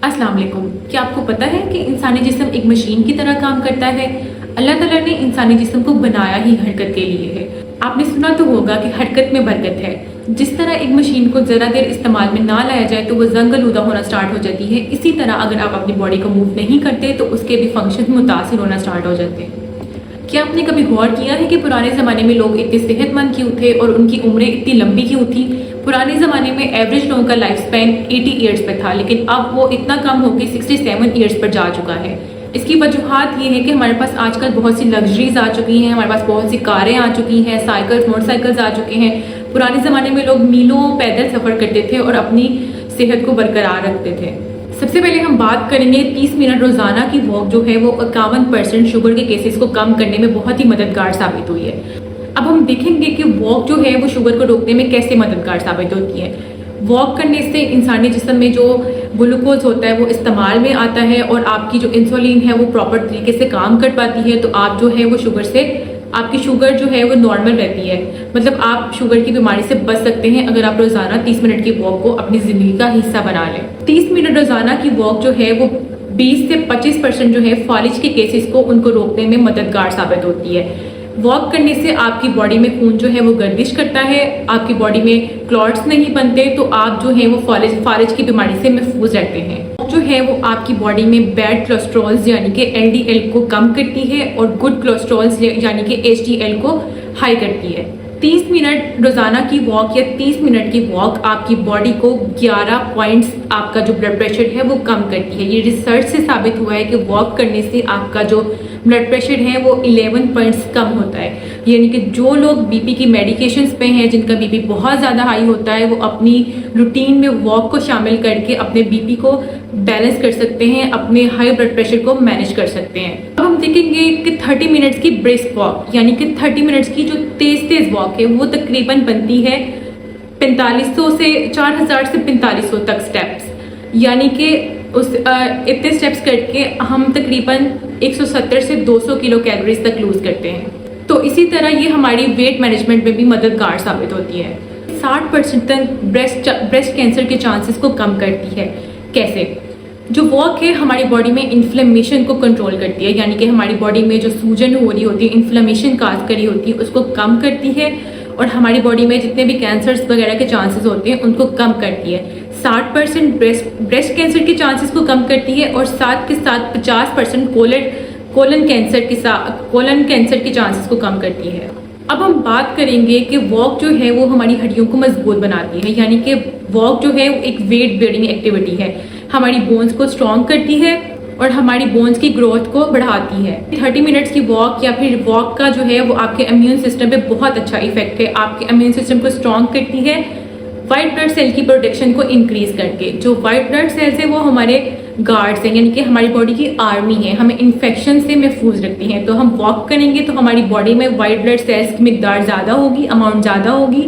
अस्सलाम वालेकुम। क्या आपको पता है कि इंसानी जिस्म एक मशीन की तरह काम करता है। अल्लाह ताला ने इंसानी जिस्म को बनाया ही हरकत के लिए है। आपने सुना तो होगा कि हरकत में बरकत है। जिस तरह एक मशीन को ज़रा देर इस्तेमाल में ना लाया जाए तो वो जंगलूदा होना स्टार्ट हो जाती है, इसी तरह अगर आप अपनी बॉडी को मूव नहीं करते तो उसके भी फंक्शन मुतासिर होना स्टार्ट हो जाते हैं। क्या आपने कभी गौर किया है कि पुराने ज़माने में लोग इतने सेहतमंद क्यों थे और उनकी उम्रें इतनी लंबी क्यों थी? पुराने ज़माने में एवरेज लोगों का लाइफ स्पैन 80 ईयर्स पर था, लेकिन अब वो इतना कम होकर 67 ईयर्स पर जा चुका है। इसकी वजूहत ये है कि हमारे पास आजकल बहुत सी लग्जरीज आ चुकी हैं, हमारे पास बहुत सी कारें आ चुकी हैं, साइकिल्स मोटरसाइकिल्स आ चुके हैं। पुराने ज़माने में लोग मीलों पैदल सफ़र करते थे और अपनी सेहत को बरकरार रखते थे। सबसे पहले हम बात करेंगे 30 मिनट रोजाना की वॉक जो है वो 51% शुगर के केसेस को कम करने में बहुत ही मददगार साबित हुई है। अब हम देखेंगे कि वॉक जो है वो शुगर को रोकने में कैसे मददगार साबित होती है। वॉक करने से इंसानी जिस्म में जो ग्लूकोज होता है वो इस्तेमाल में आता है और आपकी जो इंसुलिन है वो प्रॉपर तरीके से काम कर पाती है, तो आप जो है वो आपकी शुगर जो है वो नॉर्मल रहती है। मतलब आप शुगर की बीमारी से बच सकते हैं अगर आप रोजाना 30 मिनट की वॉक को अपनी जिंदगी का हिस्सा बना लें। 30 मिनट रोजाना की वॉक जो है वो 20 से 25% जो है फालिज के केसेस को उनको रोकने में मददगार साबित होती है। वॉक करने से आपकी बॉडी में खून जो है वो गर्दिश करता है, आपकी बॉडी में क्लॉट्स नहीं बनते, तो आप जो है वो फालिज की बीमारी से महफूज रहते हैं। जो है वो आपकी बॉडी में बैड कोलेस्ट्रॉल यानी कि LDL को कम करती है और गुड कोलेस्ट्रॉल यानी कि HDL को हाई करती है। 30 मिनट रोजाना की वॉक या 30 मिनट की वॉक आपकी बॉडी को 11 पॉइंट्स आपका जो ब्लड प्रेशर है वो कम करती है। ये रिसर्च से साबित हुआ है कि वॉक करने से आपका जो ब्लड प्रेशर है वो 11 पॉइंट्स कम होता है। यानी कि जो लोग बीपी की मेडिकेशंस पे हैं, जिनका बीपी बहुत ज़्यादा हाई होता है, वो अपनी रूटीन में वॉक को शामिल करके अपने बीपी को बैलेंस कर सकते हैं, अपने हाई ब्लड प्रेशर को मैनेज कर सकते हैं। अब हम देखेंगे कि 30 मिनट्स की ब्रिस्क वॉक यानी कि 30 मिनट्स की जो तेज वॉक है वो तकरीबन बनती है 4500 से 4000 से 4500 तक स्टेप्स, यानी कि उस इतने स्टेप्स करके हम तकरीबन 170 से 200 किलो कैलोरीज तक लूज करते हैं। तो इसी तरह ये हमारी वेट मैनेजमेंट में भी मददगार साबित होती है। 60% तक ब्रेस्ट कैंसर के चांसेस को कम करती है। कैसे? जो वॉक है हमारी बॉडी में इन्फ्लेमेशन को कंट्रोल करती है, यानी कि हमारी बॉडी में जो सूजन हो रही होती है, इन्फ्लेमेशन काज करी होती है, उसको कम करती है और हमारी बॉडी में जितने भी कैंसर्स वगैरह के चांसेस होते हैं उनको कम करती है। 60% ब्रेस्ट कैंसर के चांसेस को कम करती है और साथ के साथ 50% कोलन कैंसर के चांसेस को कम करती है। अब हम बात करेंगे कि वॉक जो है वो हमारी हड्डियों को मजबूत बनाती है, यानी कि वॉक जो है एक वेट बेयरिंग एक्टिविटी है, हमारी बोन्स को स्ट्रॉन्ग करती है और हमारी बोन्स की ग्रोथ को बढ़ाती है। 30 मिनट्स की वॉक या फिर वॉक का जो है वो आपके इम्यून सिस्टम पे बहुत अच्छा इफेक्ट है। आपके इम्यून सिस्टम को स्ट्रॉन्ग करती है वाइट ब्लड सेल की प्रोटेक्शन को इंक्रीज करके। जो वाइट ब्लड सेल्स है वो हमारे गार्ड्स हैं, यानी कि हमारी बॉडी की आर्मी है, हमें इन्फेक्शन से महफूज रखती हैं। तो हम वॉक करेंगे तो हमारी बॉडी में वाइट ब्लड सेल्स की मिकदार ज़्यादा होगी, अमाउंट ज़्यादा होगी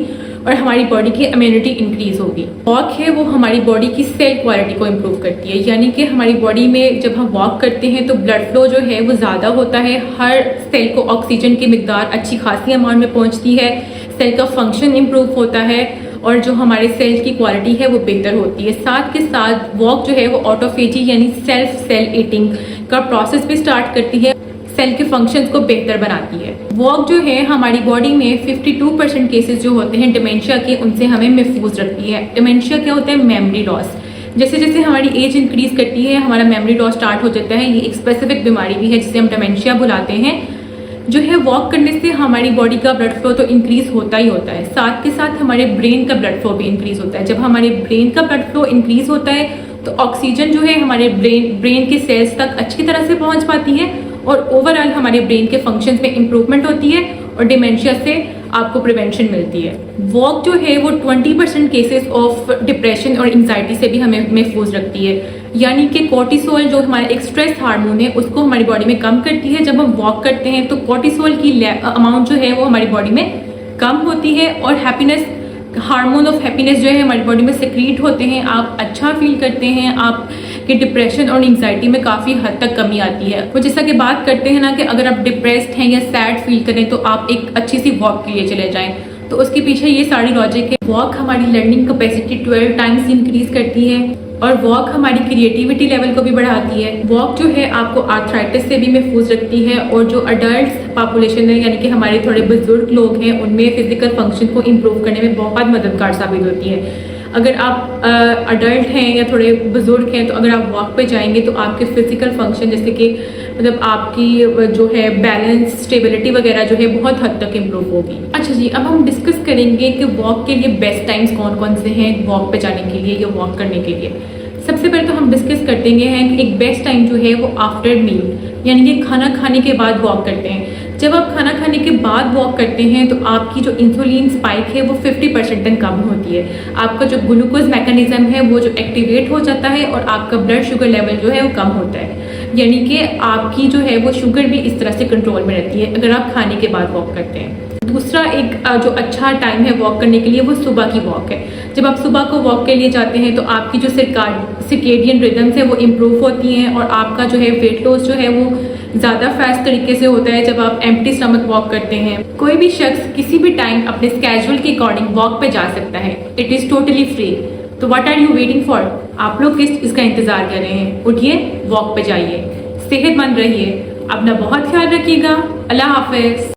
और हमारी बॉडी की इम्यूनिटी इंक्रीज होगी। वॉक है वो हमारी बॉडी की सेल क्वालिटी को इम्प्रूव करती है, यानी कि हमारी बॉडी में जब हम वॉक करते हैं तो ब्लड फ्लो जो है वो ज़्यादा होता है, हर सेल को ऑक्सीजन की मिकदार अच्छी खासी अमाउंट में पहुँचती है, सेल का फंक्शन इम्प्रूव होता है और जो हमारे सेल की क्वालिटी है वो बेहतर होती है। साथ के साथ वॉक जो है वो ऑटोफेजी यानी सेल्फ सेल ईटिंग का प्रोसेस भी स्टार्ट करती है, सेल के फंक्शंस को बेहतर बनाती है। वॉक जो है हमारी बॉडी में 52% केसेस जो होते हैं डिमेंशिया के, उनसे हमें महफूज रखती है। डिमेंशिया क्या होता है? Memory loss. जैसे जैसे हमारी एज इंक्रीज करती है हमारा मेमोरी लॉस स्टार्ट हो जाता है। ये एक स्पेसिफिक बीमारी भी है जिसे हम डिमेंशिया बुलाते हैं। जो है वॉक करने से हमारी बॉडी का ब्लड फ्लो तो इंक्रीज होता ही होता है, साथ के साथ हमारे ब्रेन का ब्लड फ्लो भी इंक्रीज होता है। जब हमारे ब्रेन का ब्लड फ्लो इंक्रीज होता है तो ऑक्सीजन जो है हमारे ब्रेन के सेल्स तक अच्छी तरह से पहुंच पाती है और ओवरऑल हमारे ब्रेन के फंक्शंस में इंप्रूवमेंट होती है और डिमेंशिया से आपको प्रिवेंशन मिलती है। वॉक जो है वो 20% केसेस ऑफ डिप्रेशन और एंजाइटी से भी हमें महफूज रखती है, यानी कि कोर्टिसोल जो हमारा एक स्ट्रेस हार्मोन है उसको हमारी बॉडी में कम करती है। जब हम वॉक करते हैं तो कोर्टिसोल की अमाउंट जो है वो हमारी बॉडी में कम होती है और हैप्पीनेस हार्मोन ऑफ हैप्पीनेस जो है हमारी बॉडी में सिक्रीट होते हैं, आप अच्छा फील करते हैं, आपके डिप्रेशन और एंजाइटी में काफ़ी हद तक कमी आती है। तो जैसा कि बात करते हैं ना कि अगर आप डिप्रेस्ड हैं या सैड फील करें तो आप एक अच्छी सी वॉक के लिए चले जाएं, तो उसके पीछे ये सारी लॉजिक है। वॉक हमारी लर्निंग कैपेसिटी 12 टाइम्स इंक्रीज करती है। और वॉक हमारी क्रिएटिविटी लेवल को भी बढ़ाती है। वॉक जो है आपको आर्थराइटिस से भी महफूज रखती है और जो अडल्ट पॉपुलेशन है यानी कि हमारे थोड़े बुजुर्ग लोग हैं उनमें फिजिकल फंक्शन को इम्प्रूव करने में बहुत मददगार साबित होती है। अगर आप अडल्ट हैं या थोड़े बुजुर्ग हैं तो अगर आप वॉक पे जाएंगे तो आपके फिजिकल फंक्शन जैसे कि मतलब आपकी जो है बैलेंस स्टेबिलिटी वगैरह जो है बहुत हद तक इम्प्रूव होगी। अच्छा जी, अब हम डिस्कस करेंगे कि वॉक के लिए बेस्ट टाइम्स कौन कौन से हैं वॉक पे जाने के लिए या वॉक करने के लिए। सबसे पहले तो हम डिस्कस करते हैं कि एक बेस्ट टाइम जो है वो आफ्टर मील यानी कि खाना खाने के बाद वॉक करते हैं। जब आप खाना खाने के बाद वॉक करते हैं तो आपकी जो इंसुलिन स्पाइक है वो 50% तक कम होती है। आपका जो ग्लूकोज मैकेनिज्म है वो जो एक्टिवेट हो जाता है और आपका ब्लड शुगर लेवल जो है वो कम होता है, यानी कि आपकी जो है वो शुगर भी इस तरह से कंट्रोल में रहती है अगर आप खाने के बाद वॉक करते हैं। दूसरा एक जो अच्छा टाइम है वॉक करने के लिए वो सुबह की वॉक है। जब आप सुबह को वॉक के लिए जाते हैं तो आपकी जो सर्केडियन रिदम्स है वो इम्प्रूव होती हैं और आपका जो है वेट लॉस जो है वो ज़्यादा फास्ट तरीके से होता है जब आप एम्प्टी स्टमक वॉक करते हैं। कोई भी शख्स किसी भी टाइम अपने स्केड्यूल के अकॉर्डिंग वॉक पे जा सकता है। It is totally free. तो what are you waiting for? आप लोग किस इसका इंतज़ार कर रहे हैं? उठिए, वॉक पे जाइए, सेहतमंद रहिए, अपना बहुत ख्याल रखिएगा। अल्लाह हाफिज।